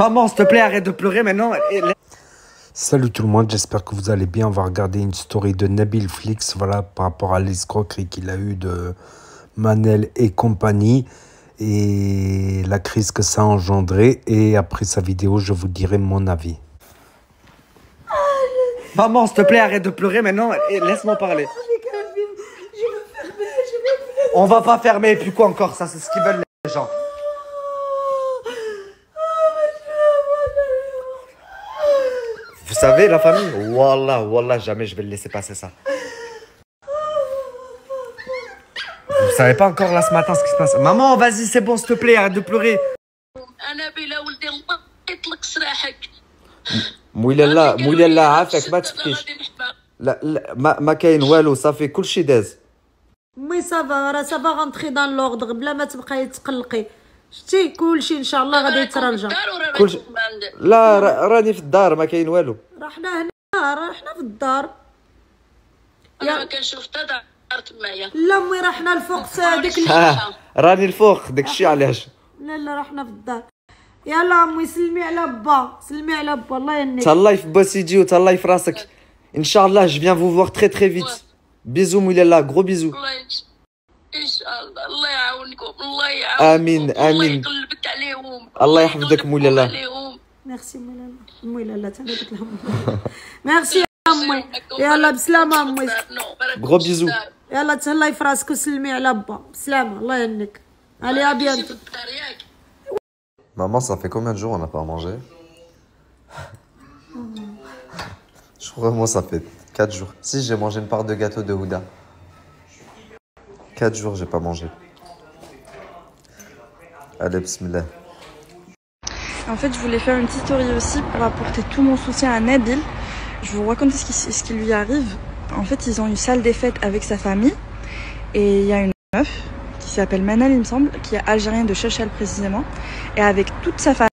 Maman, s'il te plaît, arrête de pleurer maintenant. Salut tout le monde, j'espère que vous allez bien. On va regarder une story de Nabil Flix, voilà, par rapport à l'escroquerie qu'il a eu de Manel et compagnie et la crise que ça a engendré. Et après sa vidéo, je vous dirai mon avis. Maman, s'il te plaît, arrête de pleurer maintenant et laisse-moi parler. On va pas fermer, et puis quoi encore? Ça, c'est ce qu'ils veulent les gens. Vous savez, la famille, Wallah, jamais je vais le laisser passer ça. Vous savez pas encore là ce matin ce qui se passe. Maman, vas-y, c'est bon, s'il te plaît, arrête de pleurer. مويلا عافاك ما تبكيش. لا ما كاين والو صافي كلشي داز. مي صافا راه صافا غنطخي دان لوردغ بلا ما تبقاي تقلقي. شتي كلشي ان شاء الله غادي يترجع. كلشي لا راني في الدار ما كاين والو. راه حنا هنا راه حنا في الدار. انا ما كنشوف حتى دار تمايا. لا مي راه حنا الفوق ديك راني الفوق داكشي علاش. لا راه حنا في الدار. يلا امي سلمي على با الله يهنيك. تهلاي في با سيدي وتهلاي في راسك. ان شاء الله je viens vous voir très فيت. بيزو مولالا gros بيزو. ان شاء الله الله يعاونكم الله يعاونكم. امين الله يقلبك عليهم. الله يحفظك مولالا. ميرسي مولالا تهلاك لهم. ميرسي امي. يلا بسلامه امي. gros بيزو. يلا تهلاي في راسك وسلمي على با بسلامه الله يهنيك. allez à bientôt. Maman, ça fait combien de jours on n'a pas mangé? Je crois que moi, ça fait 4 jours. Si, j'ai mangé une part de gâteau de Houda. 4 jours, j'ai pas mangé. Allez, bismillah. En fait, je voulais faire une petite story aussi pour apporter tout mon soutien à Nabil. Je vous raconte ce qui lui arrive. En fait, ils ont une salle des fêtes avec sa famille. Et il y a une meuf qui s'appelle Manel, il me semble, qui est algérienne de Chechel précisément. Et avec toute sa famille.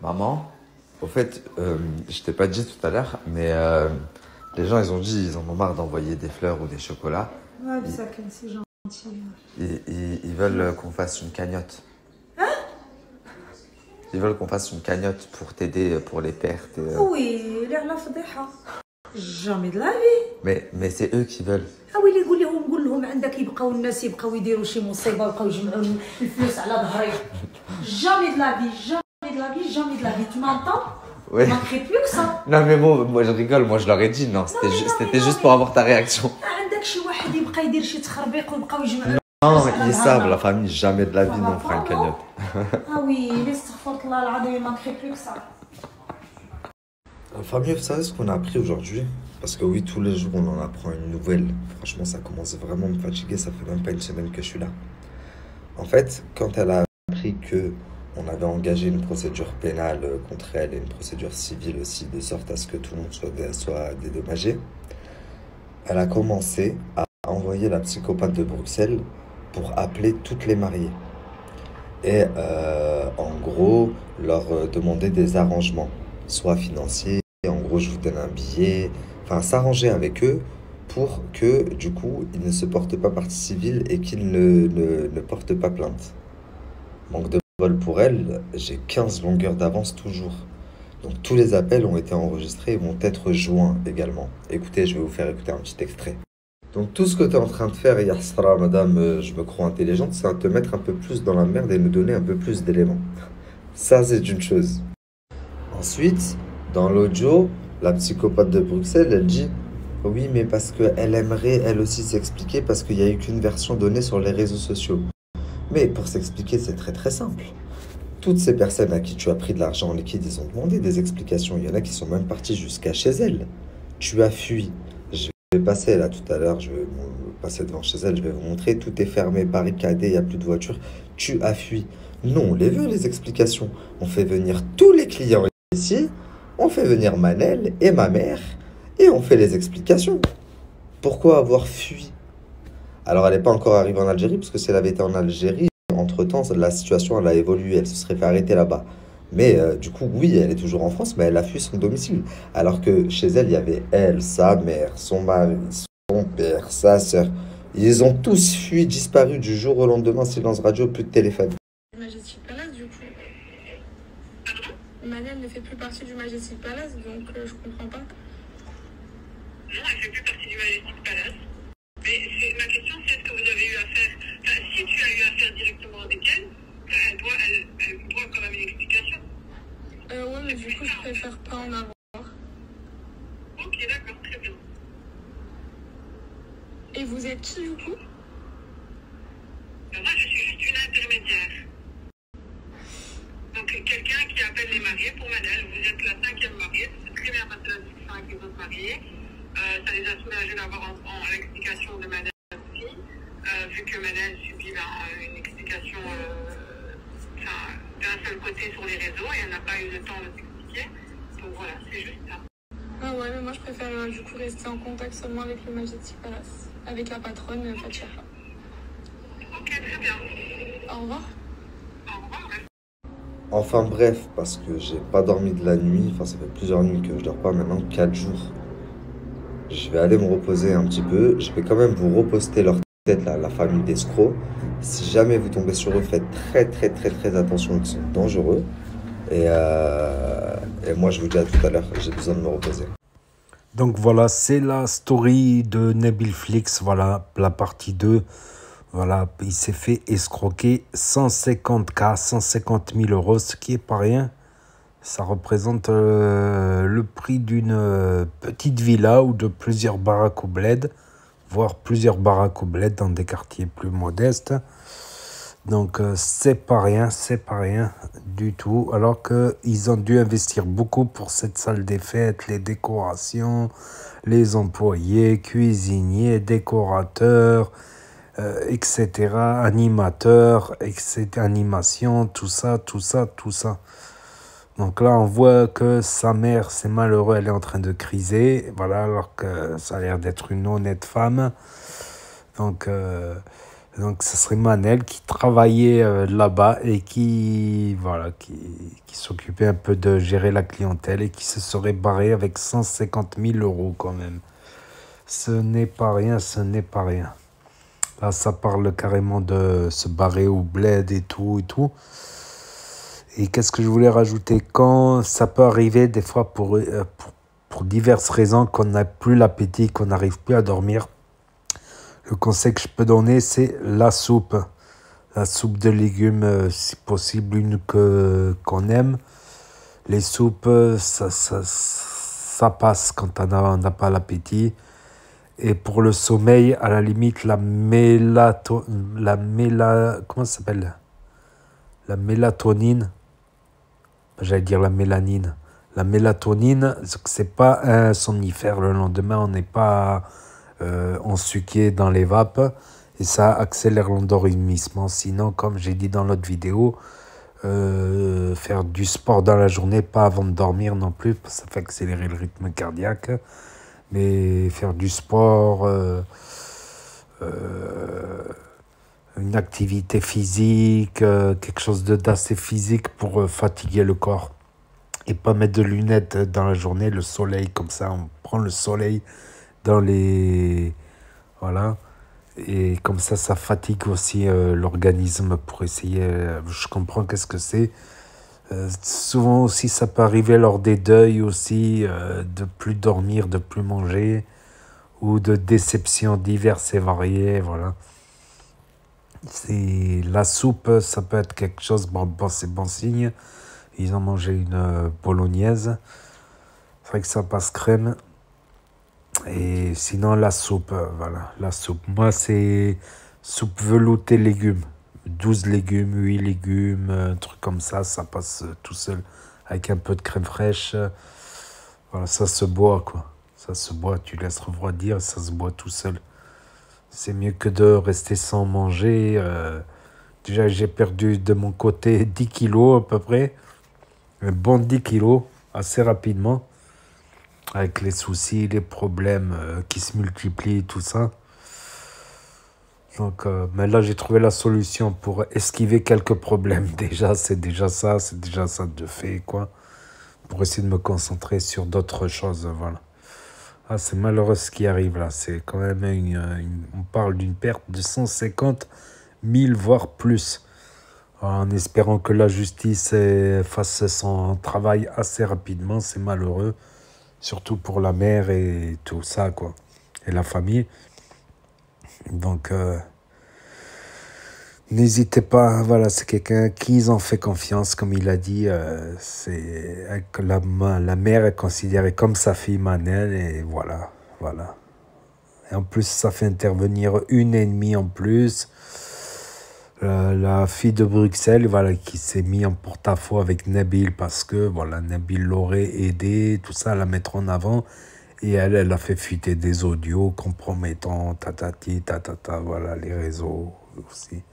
Maman, au fait, je t'ai pas dit tout à l'heure, mais les gens, ils ont dit, ils en ont marre d'envoyer des fleurs ou des chocolats. Ouais, ça, c'est gentil. Ils veulent qu'on fasse une cagnotte. Ils veulent qu'on fasse une cagnotte pour t'aider pour les pertes. Oui, la fadiha. Jamais de la vie. Mais c'est eux qui veulent. Ah oui, قول لهم عندك يبقاو الناس يبقاو يديروا شي مصيبه ويبقاو يجمعوا الفلوس على ظهري. Jamais de la vie, tu m'entends? Oui. On manquerait plus que ça. Non mais bon, moi je rigole, moi je leur ai dit non, c'était juste pour avoir ta réaction. عندك شي واحد يبقى يدير شي تخربيق ويبقاو يجمعوا. Non, ils savent, la famille, jamais de la vie, non, on fera une cagnotte. Ah oui, astaghfirullah al-azim, il manquerait plus que ça. La famille, vous savez ce qu'on a appris aujourd'hui? Parce que oui, tous les jours, on en apprend une nouvelle. Franchement, ça commence vraiment à me fatiguer, ça fait même pas une semaine que je suis là. En fait, quand elle a appris que on avait engagé une procédure pénale contre elle et une procédure civile aussi, de sorte à ce que tout le monde soit dédommagé, elle a commencé à envoyer la psychopathe de Bruxelles pour appeler toutes les mariées. Et en gros, leur demander des arrangements, soit financiers, en gros, je vous donne un billet, enfin, s'arranger avec eux pour que, du coup, ils ne se portent pas partie civile et qu'ils ne portent pas plainte. Manque de bol pour elle, j'ai 15 longueurs d'avance toujours. Donc, tous les appels ont été enregistrés et vont être joints également. Écoutez, je vais vous faire écouter un petit extrait. Donc tout ce que tu es en train de faire, Yassra, madame, je me crois intelligente, c'est de te mettre un peu plus dans la merde et nous donner un peu plus d'éléments. Ça, c'est une chose. Ensuite, dans l'audio, la psychopathe de Bruxelles, elle dit « Oui, mais parce qu'elle aimerait, elle aussi, s'expliquer parce qu'il n'y a eu qu'une version donnée sur les réseaux sociaux. » Mais pour s'expliquer, c'est très très simple. Toutes ces personnes à qui tu as pris de l'argent en liquide, ils ont demandé des explications. Il y en a qui sont même partis jusqu'à chez elle. Tu as fui. Je vais passer là tout à l'heure, je vais passer devant chez elle, je vais vous montrer, tout est fermé, barricadé, il n'y a plus de voiture. Tu as fui. Non, on les veut les explications. On fait venir tous les clients ici, on fait venir Manel et ma mère, et on fait les explications. Pourquoi avoir fui? Alors elle n'est pas encore arrivée en Algérie, parce que si elle avait été en Algérie, entre-temps, la situation elle a évolué, elle se serait fait arrêter là-bas. Mais du coup, oui, elle est toujours en France, mais elle a fui son domicile. Alors que chez elle, il y avait elle, sa mère, son mari, Son père, sa sœur. Ils ont tous fui, disparu du jour au lendemain, silence radio, plus de téléphone. Majestic Palace, du coup. Manel ne fait plus partie du Majestic Palace, donc je comprends pas. Non, elle fait plus partie du Majestic Palace. Mais ma question, c'est est-ce que vous avez eu affaire... Enfin, si tu as eu affaire directement avec elle, elle doit quand même une explication. Ouais, mais du coup, je préfère pas en avoir. Ok, d'accord, très bien. Et vous êtes qui, du coup? Moi, je suis juste une intermédiaire. Donc, quelqu'un qui appelle les mariés pour Manel. Vous êtes la 5e mariée. C'est très bien passé la discussion avec les autres mariés. Ça les a soulagés d'avoir l'explication de Manel aussi. Vu que Manel subit une explication d'un seul côté sur les réseaux et elle n'a pas eu le temps de s'expliquer. Donc voilà, c'est juste ça. Ah ouais, mais moi je préfère du coup rester en contact seulement avec le Majestic Palace, avec la patronne Fatia. Ok, très bien. Au revoir. Au revoir. Enfin bref, parce que j'ai pas dormi de la nuit, enfin ça fait plusieurs nuits que je dors pas maintenant, 4 jours. Je vais aller me reposer un petit peu, je vais quand même vous reposter leur tête là, la famille d'escrocs. Si jamais vous tombez sur eux, faites très attention, ils sont dangereux. Et moi je vous dis à tout à l'heure, j'ai besoin de me reposer. Donc voilà, c'est la story de Nabil Flix, voilà, la partie 2. Voilà, il s'est fait escroquer 150K, 150 000 euros, ce qui est pas rien. Ça représente le prix d'une petite villa ou de plusieurs baraques au bled, voire plusieurs baraques au bled dans des quartiers plus modestes. Donc c'est pas rien du tout. Alors qu'ils ont dû investir beaucoup pour cette salle des fêtes, les décorations, les employés, cuisiniers, décorateurs, etc., animateurs, etc., animation, tout ça. Donc là, on voit que sa mère, c'est malheureux, elle est en train de criser, voilà, alors que ça a l'air d'être une honnête femme. Donc ce serait Manel qui travaillait là-bas et qui s'occupait un peu de gérer la clientèle et qui se serait barré avec 150 000 euros quand même. Ce n'est pas rien. Là, ça parle carrément de se barrer au bled et tout. Et qu'est-ce que je voulais rajouter? Quand ça peut arriver des fois pour diverses raisons qu'on n'a plus l'appétit, qu'on n'arrive plus à dormir, le conseil que je peux donner, c'est la soupe. La soupe de légumes, si possible, une qu'on aime. Les soupes, ça passe quand on n'a pas l'appétit. Et pour le sommeil, à la limite, comment ça s'appelle? La mélatonine. J'allais dire la mélanine. La mélatonine, c'est pas un somnifère. Le lendemain, on n'est pas ensuqué dans les vapes. Et ça accélère l'endormissement. Sinon, comme j'ai dit dans l'autre vidéo, faire du sport dans la journée, pas avant de dormir non plus, parce que ça fait accélérer le rythme cardiaque. Mais faire du sport, une activité physique, quelque chose d'assez physique pour fatiguer le corps. Et pas mettre de lunettes dans la journée, le soleil, comme ça, on prend le soleil dans les... Voilà. Et comme ça fatigue aussi l'organisme pour essayer... je comprends qu'est-ce que c'est. Souvent aussi, ça peut arriver lors des deuils aussi, de plus dormir, de plus manger, ou de déceptions diverses et variées, voilà. La soupe, ça peut être quelque chose, bon c'est bon signe. Ils ont mangé une bolognaise. C'est vrai que ça passe crème. Et sinon, la soupe, voilà, la soupe. Moi, c'est soupe veloutée légumes. 12 légumes, 8 légumes, un truc comme ça passe tout seul. Avec un peu de crème fraîche. Voilà, ça se boit, quoi. Ça se boit, tu laisses refroidir, ça se boit tout seul. C'est mieux que de rester sans manger. Déjà, j'ai perdu de mon côté 10 kilos à peu près. Un bon 10 kilos, assez rapidement. Avec les soucis, les problèmes qui se multiplient, tout ça. Donc, mais là, j'ai trouvé la solution pour esquiver quelques problèmes. Déjà, c'est déjà ça de fait, quoi. Pour essayer de me concentrer sur d'autres choses, voilà. Ah, c'est malheureux ce qui arrive là. C'est quand même on parle d'une perte de 150 000, voire plus. En espérant que la justice fasse son travail assez rapidement, c'est malheureux. Surtout pour la mère et tout ça, quoi. Et la famille. Donc, n'hésitez pas, voilà, c'est quelqu'un qui ils ont fait confiance, comme il a dit. La mère est considérée comme sa fille Manel, et voilà, voilà. Et en plus, ça fait intervenir une ennemie en plus. La fille de Bruxelles, voilà, qui s'est mise en porte-à-faux avec Nabil parce que voilà, Nabil l'aurait aidé, tout ça, à la mettre en avant. Et elle a fait fuiter des audios compromettants, tatati, tatata, voilà, les réseaux aussi.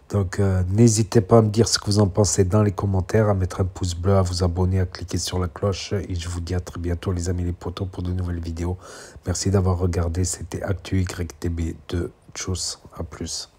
Donc, n'hésitez pas à me dire ce que vous en pensez dans les commentaires, à mettre un pouce bleu, à vous abonner, à cliquer sur la cloche. Et je vous dis à très bientôt, les amis, les potos, pour de nouvelles vidéos. Merci d'avoir regardé. C'était Actu YTB2. Tchuss, à plus.